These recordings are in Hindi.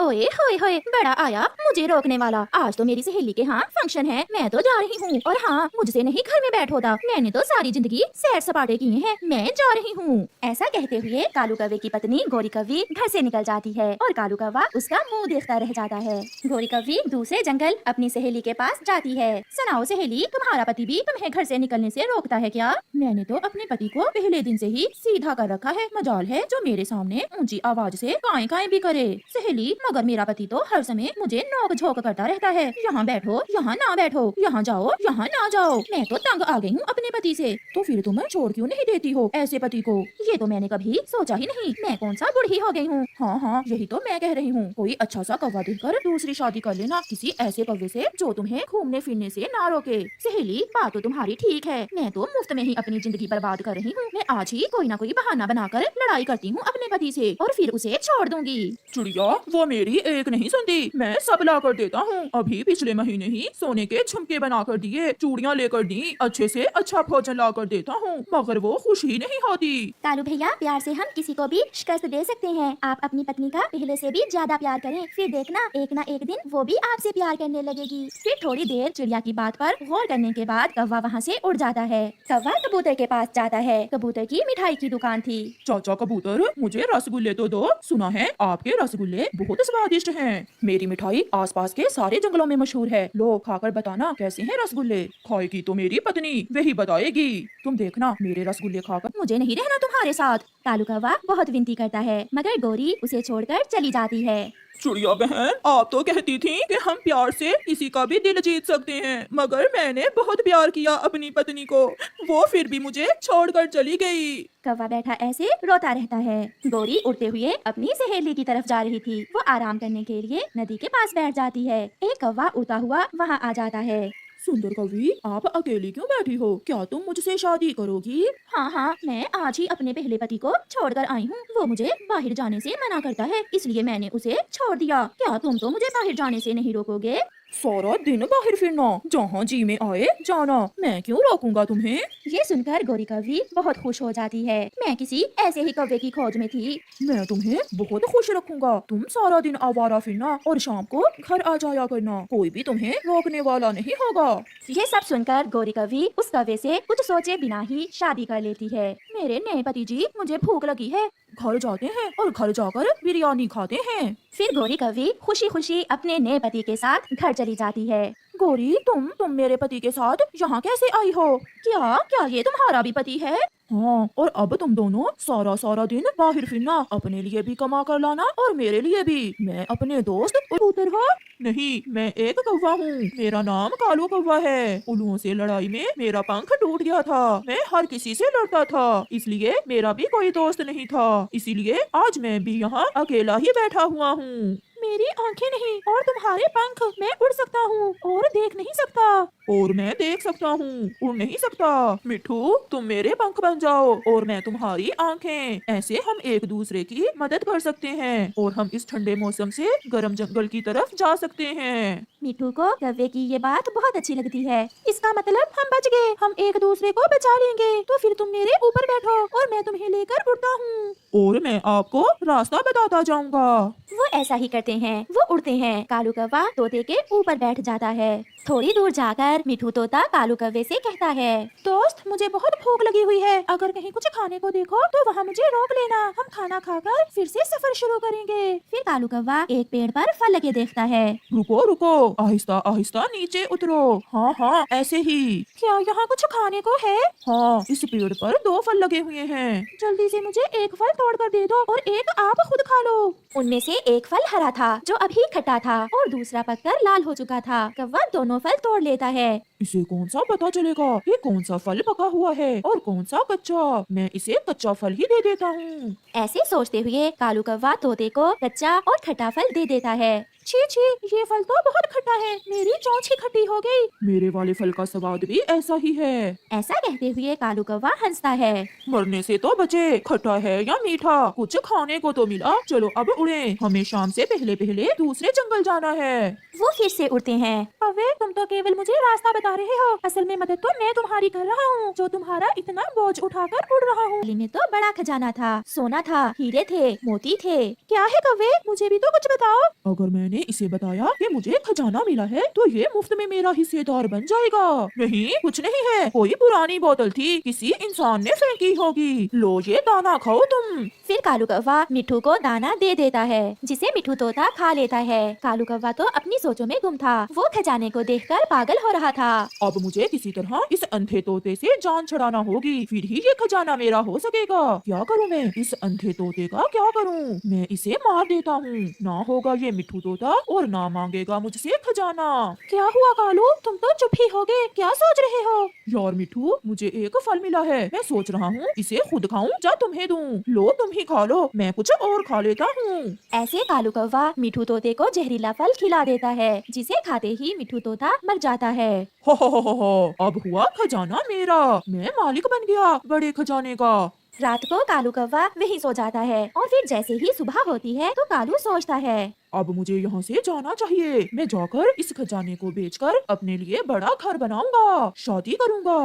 ओए होए होए, बड़ा आया मुझे रोकने वाला। आज तो मेरी सहेली के यहाँ फंक्शन है, मैं तो जा रही हूँ। और हाँ, मुझसे नहीं घर में बैठ होता, मैंने तो सारी जिंदगी सैर सपाटे किए हैं, मैं जा रही हूँ। ऐसा कहते हुए कालू कौवे की पत्नी गोरी कौवी घर से निकल जाती है और कालू कौवा उसका मुंह देखता रह जाता है। गोरी कौवी दूसरे जंगल अपनी सहेली के पास जाती है। सुनाओ सहेली, तुम्हारा पति भी तुम्हें घर से निकलने से रोकता है क्या? मैंने तो अपने पति को पहले दिन से ही सीधा कर रखा है, मजाल है जो मेरे सामने ऊंची आवाज से काएं काएं भी करे। सहेली, मगर मेरा पति तो हर समय मुझे नोक झोंक करता रहता है, यहाँ बैठो, यहाँ ना बैठो, यहाँ जाओ, यहाँ ना जाओ। मैं तो तंग आ गई हूँ अपने पति से। तो फिर तुम छोड़ क्यों नहीं देती हो ऐसे पति को? ये तो मैंने कभी सोचा ही नहीं, मैं कौन सा बूढ़ी हो गई हूँ। हाँ हाँ, यही तो मैं कह रही हूँ, कोई अच्छा सा कौवा देखकर दूसरी शादी कर लेना, किसी ऐसे कौवे से जो तुम्हें घूमने फिरने से ना रोके। सहेली, बात तो तुम्हारी ठीक है, मैं तो मुफ्त में ही अपनी जिंदगी बर्बाद कर रही हूँ। मैं आज ही कोई ना कोई बहाना बनाकर लड़ाई करती हूँ अपने पति से और फिर उसे छोड़ दूंगी। चिड़िया, वो मेरी एक नहीं सुनती, मैं सब ला कर देता हूँ। अभी पिछले महीने ही सोने के झुमके बना कर दिए, चूड़ियाँ लेकर दी, अच्छे से अच्छा भोजन ला कर देता हूँ, मगर वो खुश ही नहीं होती। कालू भैया, प्यार से हम किसी को भी शिकस्त दे सकते हैं। आप अपनी पत्नी का पहले से भी ज्यादा प्यार करें, फिर देखना एक ना एक दिन वो भी आपसे प्यार करने लगेगी। फिर थोड़ी देर चिड़िया की बात पर गौर करने के बाद कौवा वहाँ से उड़ जाता है। कौवा कबूतर के पास जाता है। कबूतर की मिठाई की दुकान थी। चाचा कबूतर, मुझे रसगुल्ले तो दो, सुना है आपके रसगुल्ले बहुत स्वादिष्ट हैं। मेरी मिठाई आसपास के सारे जंगलों में मशहूर है, लो खाकर बताना कैसे हैं रसगुल्ले। खाएगी तो मेरी पत्नी, वही बताएगी। तुम देखना मेरे रसगुल्ले खाकर। मुझे नहीं रहना तुम्हारे साथ। कालू कौवा बहुत विनती करता है, मगर गोरी उसे छोड़कर चली जाती है। चिड़िया बहन, आप तो कहती थी कि हम प्यार से किसी का भी दिल जीत सकते हैं, मगर मैंने बहुत प्यार किया अपनी पत्नी को, वो फिर भी मुझे छोड़कर चली गई। कौवा बैठा ऐसे रोता रहता है। गोरी उड़ते हुए अपनी सहेली की तरफ जा रही थी। वो आराम करने के लिए नदी के पास बैठ जाती है। एक कौवा उड़ता हुआ वहाँ आ जाता है। सुंदर कवि, आप अकेली क्यों बैठी हो? क्या तुम मुझसे शादी करोगी? हाँ हाँ, मैं आज ही अपने पहले पति को छोड़कर आई हूँ। वो मुझे बाहर जाने से मना करता है, इसलिए मैंने उसे छोड़ दिया। क्या तुम तो मुझे बाहर जाने से नहीं रोकोगे? सारा दिन बाहर फिरना, जहाँ जी में आए जाना, मैं क्यों रोकूंगा तुम्हें? ये सुनकर गोरी कौवी बहुत खुश हो जाती है। मैं किसी ऐसे ही कौवे की खोज में थी। मैं तुम्हें बहुत खुश रखूंगा। तुम सारा दिन आवारा फिरना और शाम को घर आ जाया करना, कोई भी तुम्हें रोकने वाला नहीं होगा। ये सब सुनकर गोरी कौवी उस कौवे से कुछ सोचे बिना ही शादी कर लेती है। मेरे नए पति जी, मुझे भूख लगी है, घर जाते हैं और घर जाकर बिरयानी खाते हैं। फिर गोरी कौवी खुशी खुशी अपने नए पति के साथ घर चली जाती है। गोरी, तुम मेरे पति के साथ यहाँ कैसे आई हो? क्या क्या ये तुम्हारा भी पति है? हाँ, और अब तुम दोनों सारा सारा दिन बाहर फिरना, अपने लिए भी कमा कर लाना और मेरे लिए भी। मैं अपने दोस्त कबूतर हूँ नहीं, मैं एक कौवा हूँ, मेरा नाम कालू कौवा है। उल्लुओं से लड़ाई में मेरा पंख टूट गया था, मैं हर किसी से लड़ता था, इसलिए मेरा भी कोई दोस्त नहीं था, इसीलिए आज मैं भी यहाँ अकेला ही बैठा हुआ हूँ। मेरी आंखें नहीं और तुम्हारे पंख, मैं उड़ सकता हूँ और देख नहीं सकता। और मैं देख सकता हूँ, उड़ नहीं सकता। मिठू, तुम मेरे पंख बन जाओ और मैं तुम्हारी आंखें, ऐसे हम एक दूसरे की मदद कर सकते हैं और हम इस ठंडे मौसम से गर्म जंगल की तरफ जा सकते हैं। मिठू को कौवे की ये बात बहुत अच्छी लगती है। इसका मतलब हम बच गए, हम एक दूसरे को बचा लेंगे। तो फिर तुम मेरे ऊपर बैठो और मैं तुम्हें लेकर उड़ता हूँ और मैं आपको रास्ता बताता जाऊंगा। वो ऐसा ही करते हैं, वो उड़ते हैं। कालू कौवा तोते के ऊपर बैठ जाता है। थोड़ी दूर जाकर मिठू तोता कालू कौवे से कहता है, दोस्त, मुझे बहुत भूख लगी हुई है, अगर कहीं कुछ खाने को देखो तो वहाँ मुझे रोक लेना, हम खाना खाकर फिर से सफर शुरू करेंगे। फिर कालू कौवा एक पेड़ पर फल लगे देखता है। रुको रुको, आहिस्ता आहिस्ता नीचे उतरो। हाँ हाँ, ऐसे ही। क्या यहाँ कुछ खाने को है? हाँ, इस पेड़ पर 2 फल लगे हुए हैं। जल्दी से मुझे एक फल तोड़ कर दे दो और एक आप खुद खा लो। उनमें से एक फल हरा था जो अभी खट्टा था और दूसरा पककर लाल हो चुका था। कौवा दोनों फल तोड़ लेता है। इसे कौन सा पता चलेगा ये कौन सा फल पका हुआ है और कौन सा कच्चा? मैं इसे कच्चा फल ही दे देता हूँ। ऐसे सोचते हुए कालू कौवा तोते को कच्चा और खट्टा फल दे देता है। छी छी, ये फल तो बहुत खट्टा है, मेरी चोंच ही खट्टी हो गई। मेरे वाले फल का स्वाद भी ऐसा ही है। ऐसा कहते हुए कालू कौवा हंसता है। मरने से तो बचे, खट्टा है या मीठा, कुछ खाने को तो मिला। चलो अब उड़े, हमें शाम से पहले पहले दूसरे जंगल जाना है। वो फिर से उड़ते हैं। कौवे, तुम तो केवल मुझे रास्ता बता रहे हो, असल में मदद तो मैं तुम्हारी कर रहा हूँ, जो तुम्हारा इतना बोझ उठाकर उड़ रहा हूँ। थाली में तो बड़ा खजाना था, सोना था, हीरे थे, मोती थे। क्या है कौवे, मुझे भी तो कुछ बताओ। अगर मैंने इसे बताया कि मुझे खजाना मिला है तो ये मुफ्त में मेरा हिस्सेदार बन जाएगा। नहीं, कुछ नहीं है, कोई पुरानी बोतल थी, किसी इंसान ने फेंकी होगी। लो ये दाना खाओ तुम। फिर कालू कौवा मिठू को दाना दे देता है, जिसे मिठू तोता खा लेता है। कालू कौवा तो अपनी सोचों में गुम था, वो खजाने को देखकर पागल हो रहा था। अब मुझे किसी तरह इस अंधे तोते से जान छुड़ाना होगी, फिर ही ये खजाना मेरा हो सकेगा। क्या करूँ मैं, इस अंधे तोते का क्या करूँ? मैं इसे मार देता हूँ, ना होगा ये मिठू तोता और ना मांगेगा मुझसे खजाना। क्या हुआ कालू, तुम तो चुप ही हो गए, क्या सोच रहे हो? यार मिठू, मुझे एक फल मिला है, मैं सोच रहा हूँ इसे खुद खाऊं या तुम्हें दूं। लो तुम ही खा लो, मैं कुछ और खा लेता हूँ। ऐसे कालू कौवा मिठू तोते को जहरीला फल खिला देता है, जिसे खाते ही मिठू तोता मर जाता है। हो, अब हुआ खजाना मेरा, मैं मालिक बन गया बड़े खजाने का। रात को कालू कौवा वहीं सो जाता है और फिर जैसे ही सुबह होती है तो कालू सोचता है, अब मुझे यहाँ से जाना चाहिए, मैं जाकर इस खजाने को बेचकर अपने लिए बड़ा घर बनाऊंगा, शादी करूंगा।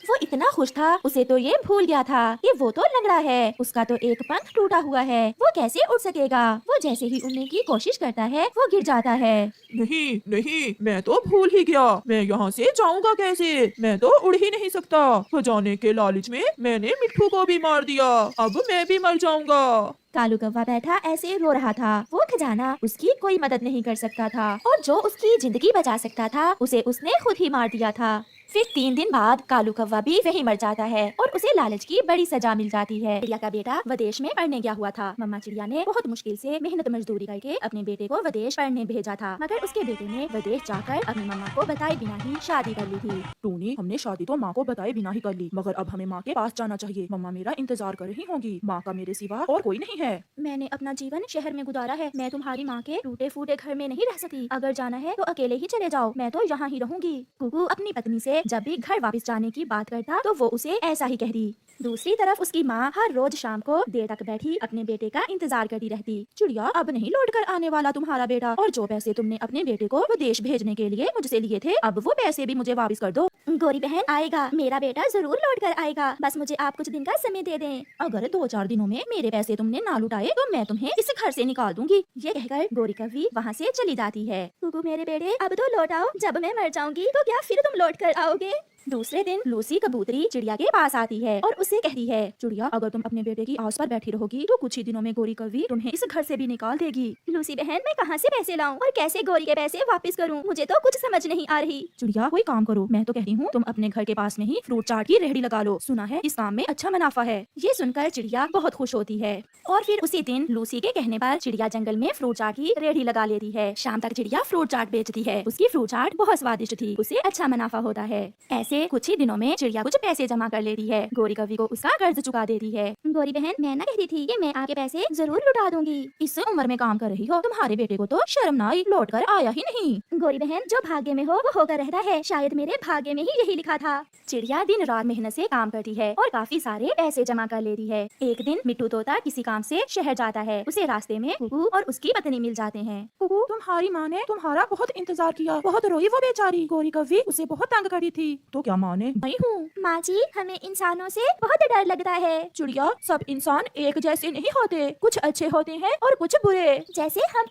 वो इतना खुश था, उसे तो ये भूल गया था कि वो तो लंगड़ा है, उसका तो एक पंख टूटा हुआ है, वो कैसे उड़ सकेगा। वो जैसे ही उड़ने की कोशिश करता है वो गिर जाता है। नहीं नहीं, मैं तो भूल ही गया, मैं यहाँ से जाऊंगा कैसे, मैं तो उड़ ही नहीं सकता। खजाने के लालच में मैंने मिट्ठू को भी मार दिया, अब मैं भी मर जाऊंगा। कालू कौवा बैठा ऐसे रो रहा था। वो खजाना उसकी कोई मदद नहीं कर सकता था और जो उसकी जिंदगी बचा सकता था उसे उसने खुद ही मार दिया था। फिर 3 दिन बाद कालू कौवा भी वहीं मर जाता है और उसे लालच की बड़ी सजा मिल जाती है। चिड़िया का बेटा विदेश में पढ़ने गया हुआ था। मम्मा चिड़िया ने बहुत मुश्किल से मेहनत मजदूरी करके अपने बेटे को विदेश पढ़ने भेजा था, मगर उसके बेटे ने विदेश जाकर अपनी मम्मा को बताए बिना ही शादी कर ली थी। टूनी, हमने शादी तो माँ को बताए बिना ही कर ली, मगर अब हमें माँ के पास जाना चाहिए। मम्मा मेरा इंतजार कर रही होंगी, माँ का मेरे सिवा और कोई नहीं है। मैंने अपना जीवन शहर में गुजारा है, मैं तुम्हारी माँ के टूटे फूटे घर में नहीं रह सकती। अगर जाना है तो अकेले ही चले जाओ, मैं तो यहाँ ही रहूंगी। कुकू अपनी पत्नी से जब भी घर वापस जाने की बात करता तो वो उसे ऐसा ही कहती। दूसरी तरफ उसकी माँ हर रोज शाम को देर तक बैठी अपने बेटे का इंतजार करती रहती। चिड़िया, अब नहीं लौट कर आने वाला तुम्हारा बेटा, और जो पैसे तुमने अपने बेटे को विदेश भेजने के लिए मुझसे लिए थे, अब वो पैसे भी मुझे वापस कर दो। गोरी बहन, आएगा, मेरा बेटा जरूर लौट कर आएगा, बस मुझे आप कुछ दिन का समय दे दें। अगर 2-4 दिनों में मेरे पैसे तुमने ना लुटाए तो मैं तुम्हें इस घर से निकाल दूंगी। ये कहकर गोरी कौवी वहाँ से चली जाती है। कुकू मेरे बेटे, अब तो लौट आओ, जब मैं मर जाऊंगी तो क्या फिर तुम लौट कर आओगे? दूसरे दिन लूसी कबूतरी चिड़िया के पास आती है और उसे कहती है, चिड़िया, अगर तुम अपने बेटे की आस पर बैठी रहोगी तो कुछ ही दिनों में गोरी कौवी तुम्हें इस घर से भी निकाल देगी। लूसी बहन, मैं कहाँ से पैसे लाऊं और कैसे गोरी के पैसे वापस करूं? मुझे तो कुछ समझ नहीं आ रही। चिड़िया, कोई काम करो, मैं तो कहती हूँ तुम अपने घर के पास में ही फ्रूट चाट की रेहड़ी लगा लो, सुना है इस काम में अच्छा मुनाफा है। ये सुनकर चिड़िया बहुत खुश होती है और फिर उसी दिन लूसी के कहने पर चिड़िया जंगल में फ्रूट चाट की रेहड़ी लगा लेती है। शाम तक चिड़िया फ्रूट चाट बेचती है। उसकी फ्रूट चाट बहुत स्वादिष्ट थी, उसे अच्छा मुनाफा होता है। ऐसे कुछ ही दिनों में चिड़िया कुछ पैसे जमा कर लेती है। गोरी कौवी को उसका कर्ज चुका देती है। गोरी बहन, मैं ना कहती थी कि मैं आपके पैसे जरूर लुटा दूंगी। इस उम्र में काम कर रही हो, तुम्हारे बेटे को तो शर्म ना आई, लौट कर आया ही नहीं। गोरी बहन, जो भाग्य में हो वो होकर रहता है, शायद मेरे भाग्य में ही यही लिखा था। चिड़िया दिन रात मेहनत से काम करती है और काफी सारे पैसे जमा कर लेती है। एक दिन मिट्टू तोता किसी काम से शहर जाता है। उसे रास्ते में कुकू और उसकी पत्नी मिल जाते हैं। कुकू, तुम्हारी माँ ने तुम्हारा बहुत इंतजार किया, बहुत रोई वो बेचारी। गोरी कौवी उसे बहुत तंग करी थी, तो क्या माँ ने? नहीं हूँ माँ जी, हमें इंसानों से बहुत डर लगता है। चिड़िया, सब इंसान एक जैसे नहीं होते, कुछ अच्छे होते हैं और कुछ बुरे। जैसे हम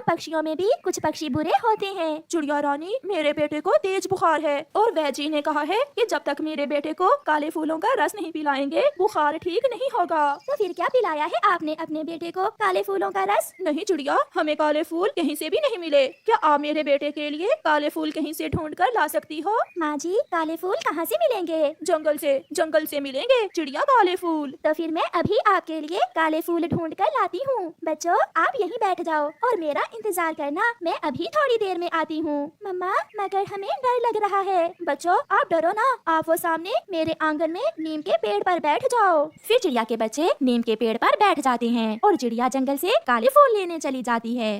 पक्षियों में भी कुछ पक्षी बुरे होते हैं। चिड़िया रानी, मेरे बेटे को तेज बुखार है और वैद्य ने कहा है कि जब तक मेरे बेटे को काले फूलों का रस नहीं पिलाएंगे बुखार ठीक नहीं होगा। तो फिर क्या पिलाया है आपने अपने बेटे को काले फूलों का रस? नहीं चिड़िया, हमें काले फूल कहीं से भी नहीं मिले। क्या आप मेरे बेटे के लिए काले फूल कहीं से ढूंढ कर ला सकती हो? माँ जी, काले फूल कहाँ से मिलेंगे? जंगल से मिलेंगे चिड़िया काले फूल। तो फिर मैं अभी आपके लिए काले फूल ढूंढ कर लाती हूँ। बच्चों, आप यहीं बैठ जाओ और मेरा इंतजार करना, मैं अभी थोड़ी देर में आती हूँ। मम्मा, मगर हमें डर लग रहा है। बच्चों, आप डरो ना, आप वो सामने मेरे आंगन में नीम के पेड़ पर बैठ जाओ। फिर चिड़िया के बच्चे नीम के पेड़ पर बैठ जाते हैं और चिड़िया जंगल से काले फूल लेने चली जाती है।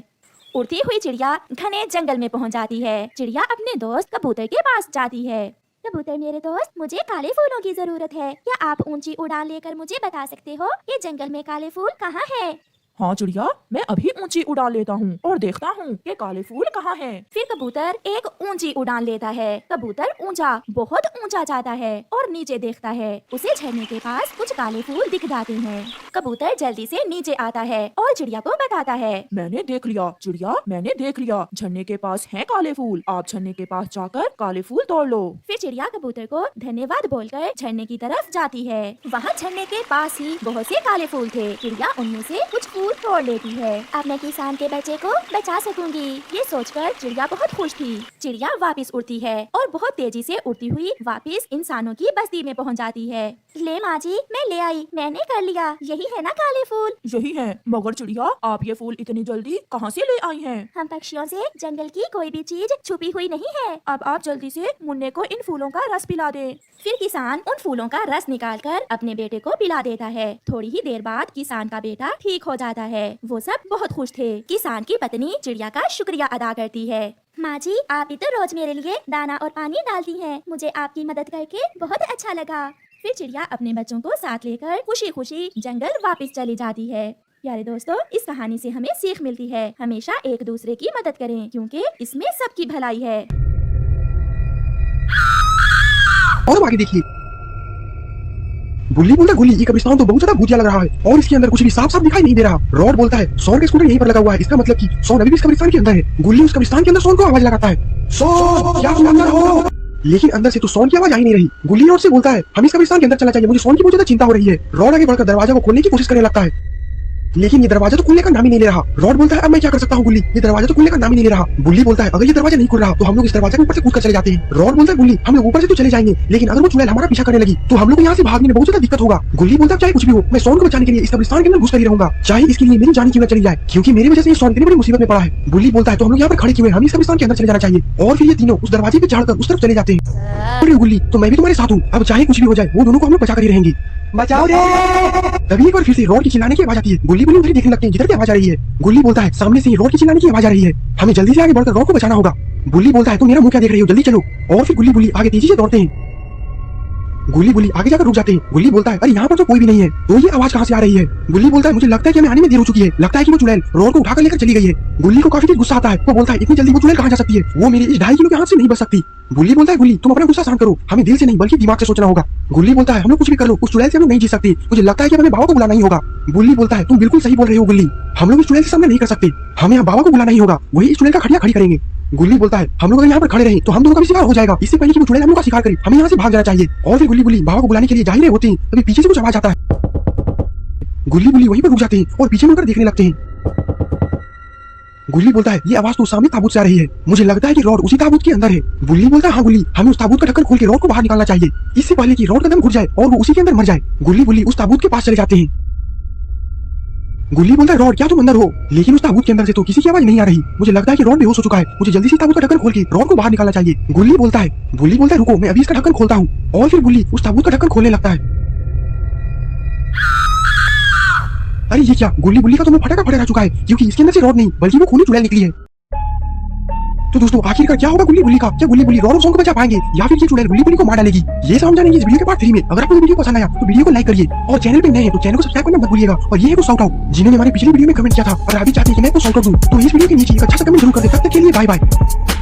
उड़ती हुई चिड़िया घने जंगल में पहुंच जाती है। चिड़िया अपने दोस्त कबूतर के पास जाती है। कबूतर मेरे दोस्त, मुझे काले फूलों की जरूरत है। क्या आप ऊंची उड़ान लेकर मुझे बता सकते हो ये जंगल में काले फूल कहाँ है? हाँ चिड़िया, मैं अभी ऊंची उड़ान लेता हूँ और देखता हूँ कि काले फूल कहाँ हैं। फिर कबूतर एक ऊंची उड़ान लेता है। कबूतर ऊंचा, बहुत ऊंचा जाता है और नीचे देखता है। उसे झरने के पास कुछ काले फूल दिख जाते हैं। कबूतर जल्दी से नीचे आता है और चिड़िया को बताता है, मैंने देख लिया चिड़िया, मैंने देख लिया, झरने के पास हैं काले फूल। आप झरने के पास जाकर काले फूल तोड़ लो। फिर चिड़िया कबूतर को धन्यवाद बोलकर झरने की तरफ जाती है। वहाँ झरने के पास ही बहुत से काले फूल थे। चिड़िया उनमें से कुछ फूल तोड़ लेती है। अब मैं किसान के बच्चे को बचा सकूंगी, ये सोचकर चिड़िया बहुत खुश थी। चिड़िया वापस उड़ती है और बहुत तेजी से उड़ती हुई वापस इंसानों की बस्ती में पहुंच जाती है। ले माँ जी, मैं ले आई, मैंने कर लिया। यही है ना काले फूल? यही है, मगर चिड़िया आप ये फूल इतनी जल्दी कहाँ से ले आई हैं? हम पक्षियों से जंगल की कोई भी चीज छुपी हुई नहीं है। अब आप जल्दी से मुन्ने को इन फूलों का रस पिला दें। फिर किसान उन फूलों का रस निकालकर अपने बेटे को पिला देता है। थोड़ी ही देर बाद किसान का बेटा ठीक हो जाता है। वो सब बहुत खुश थे। किसान की पत्नी चिड़िया का शुक्रिया अदा करती है। माँ जी, आप भी तो रोज मेरे लिए दाना और पानी डालती हैं। मुझे आपकी मदद करके बहुत अच्छा लगा। फिर चिड़िया अपने बच्चों को साथ लेकर खुशी खुशी जंगल वापस चली जाती है। प्यारे दोस्तों, इस कहानी से हमें सीख मिलती है, हमेशा एक दूसरे की मदद करें क्योंकि इसमें सबकी भलाई है। और आगे देखिए, गुल्ली बोलता है गुल्ली, ये कब्रिस्तान तो बहुत ज्यादा भूतिया लग रहा है और इसके अंदर कुछ भी साफ साफ दिखाई नहीं दे रहा। रॉड बोलता है सोन का स्कूटर यहीं पर लगा हुआ है, इसका मतलब कि सोन अभी भी इस कब्रिस्तान के अंदर है। गुल्ली उस कब्रिस्तान के अंदर सोन को आवाज लगाता है, सोन क्या तुम अंदर हो? लेकिन अंदर से तो सोन की आवाज आ ही नहीं रही। गुल्ली रॉड से बोलता है हम इस कब्रिस्तान के अंदर चला जाइए, मुझे सोन की बहुत ज्यादा चिंता हो रही है। रॉड आगे बढ़कर दरवाजा को खोलने की कोशिश करने लगता है, लेकिन ये दरवाजा तो खुलने का नाम ही नहीं ले रहा। रॉड बोलता है अब मैं क्या कर सकता हूँ गुल्ली, ये दरवाजा तो खुलने का नाम ही नहीं ले रहा। गुल्ली बोलता है अगर ये दरवाजा नहीं खुल रहा तो हम लोग इस दरवाजे के ऊपर से कूद कर चले जाते हैं। रॉड बोलता है गुल्ली हम लोग ऊपर से तो चले जाएंगे, लेकिन अगर वो चुड़ैल हमारा पीछा करने लगी तो हम लोग को यहाँ से भागने में बहुत ज्यादा दिक्कत होगा। गुल्ली बोलता है चाहे कुछ भी हो, मैं सोन को बचाने के लिए इस कब्रिस्तान के अंदर घुस कर ही रहूंगा, चाहे इसके लिए मेरी जान क्यों न चली जाए, क्योंकि मेरी वजह से ये सोन इतनी बड़ी मुसीबत में पड़ा है। गुल्ली बोलता है तो हम लोग यहाँ पर खड़े क्यों हैं, हम इस कब्रिस्तान के अंदर चले जाना चाहिए। और फिर ये तीनों उस दरवाजे पे चढ़कर उस तरफ चले जाते हैं। अरे गुल्ली तो मैं भी तुम्हारे साथ हूँ, अब चाहे कुछ भी हो जाए वो दोनों को हम लोग बचा कर ही रहेंगे, बचाओ रे। तभी एक बार फिर से रॉड की चिल्लाने की आवाज आती है। गुल्ली बुल्ली उधर देखने लगते हैं जिधर की आवाज आ रही है। गुल्ली बोलता है सामने से रॉड की चिल्लाने की आवाज आ रही है, हमें जल्दी से आगे बढ़कर रॉड को बचाना होगा। गुल्ली बोलता है तुम मेरा मुंह क्या देख रही हो, जल्दी चलो। और फिर गुल्ली बुल्ली आगे तेजी से दौड़ते हैं। गुल्ली बुल्ली आगे जाकर रुक जाते हैं। गुल्ली बोलता है अरे यहाँ पर तो कोई भी नहीं है, तो ये आवाज कहाँ से आ रही है? गुल्ली बोलता है मुझे लगता है कि हमें आने में देर हो चुकी है, लगता है कि वो चुड़ैल रॉड को उठाकर लेकर चली गई है। गुल्ली को काफी तेज गुस्सा आता है, वो बोलता है इतनी जल्दी वो चुड़ैल कहाँ जा सकती है, वो मेरे इस 2.5 किलो के हाथ से नहीं बच सकती। गुल्ली बोलता है गुल्ली तुम अपना गुस्सा शांत करो, हमें दिल से नहीं बल्कि दिमाग से सोचना होगा। गुल्ली बोलता है हम लोग कुछ भी कर लो, उस चुड़ैल से हम लोग नहीं जी सकते, मुझे लगता है कि हमें बाबा को बुलाना ही होगा। गुल्ली बोलता है तुम बिल्कुल सही बोल रही हो गुल्ली, हम लोग इस चुड़ैल के सामने नहीं कर सकते, हमें यहाँ बाबा को बुलाना ही होगा, वही इस चुड़ैल का खड़िया खड़ी करेंगे। गुल्ली बोलता है हम लोग अगर यहाँ पर खड़े रहे तो हम दोनों का भी शिकार हो जाएगा, इससे पहले कि वो चुड़ैल हम लोग का शिकार करे, हमें यहाँ से भाग जाना चाहिए। और फिर गुल्ली बुल्ली बाबा को बुलाने के लिए जा ही रहे होते हैं, तभी पीछे से कुछ आवाज आता है। गुल्ली बुल्ली वहीं पर रुक जाते हैं और पीछे मुड़कर देखने लगते हैं। गुल्ली बोलता है ये आवाज तो सामने ताबूत से आ रही है, मुझे लगता है कि रॉड उसी ताबूत के अंदर है। गुल्ली बोलता है हाँ गुल्ली, हमें उस ताबूत का ढक्कन खोल के रॉड को बाहर निकालना चाहिए, इससे पहले कि रॉड का दम घुट जाए और वो उसी के अंदर मर जाए। गुल्ली बुल्ली उस ताबूत के पास चले जाते हैं। गुल्ली बोलता है रॉड क्या तुम अंदर हो, लेकिन उस ताबूत के अंदर से तो किसी की आवाज नहीं आ रही, मुझे लगता है कि रॉड बेहोश हो चुका है, मुझे जल्दी से ताबूत का ढक्कन खोल के रॉड को बाहर निकालना चाहिए। गुल्ली बोलता है रुको मैं अभी इसका ढक्कन खोलता हूँ। और फिर गुल्ली उस ताबूत का ढक्कन खोलने लगता है। अरे ये क्या, गुल्ली बुल्ली का तो मुंह फटा रह चुका है, क्योंकि इसके अंदर से रॉड नहीं बल्कि वो खूनी चुड़ैल निकली है। तो दोस्तों आखिरकार क्या होगा गुल्ली बुल्ली का, क्या गुल्ली बुल्ली रॉड और सोन को बचा पाएंगे या फिर ये चुड़ैल गुल्ली बुल्ली को मार डालेगी? ये सब हम जानेंगे इस वीडियो के पार्ट 3 में। अगर आपको वीडियो पसंद आया तो वीडियो को लाइक करिए और चैनल पे नए हैं तो चैनल को सब्सक्राइब करना मत भूलिएगा। और ये है वो शाउट आउट जिन्होंने हमारे पिछली वीडियो में कमेंट किया था और अभी चाहते हैं कि मैं तो शाउट आउट दूं, तो इस वीडियो के नीचे एक अच्छा सा कमेंट जरूर कर दे। तब तक के लिए बाय बाय।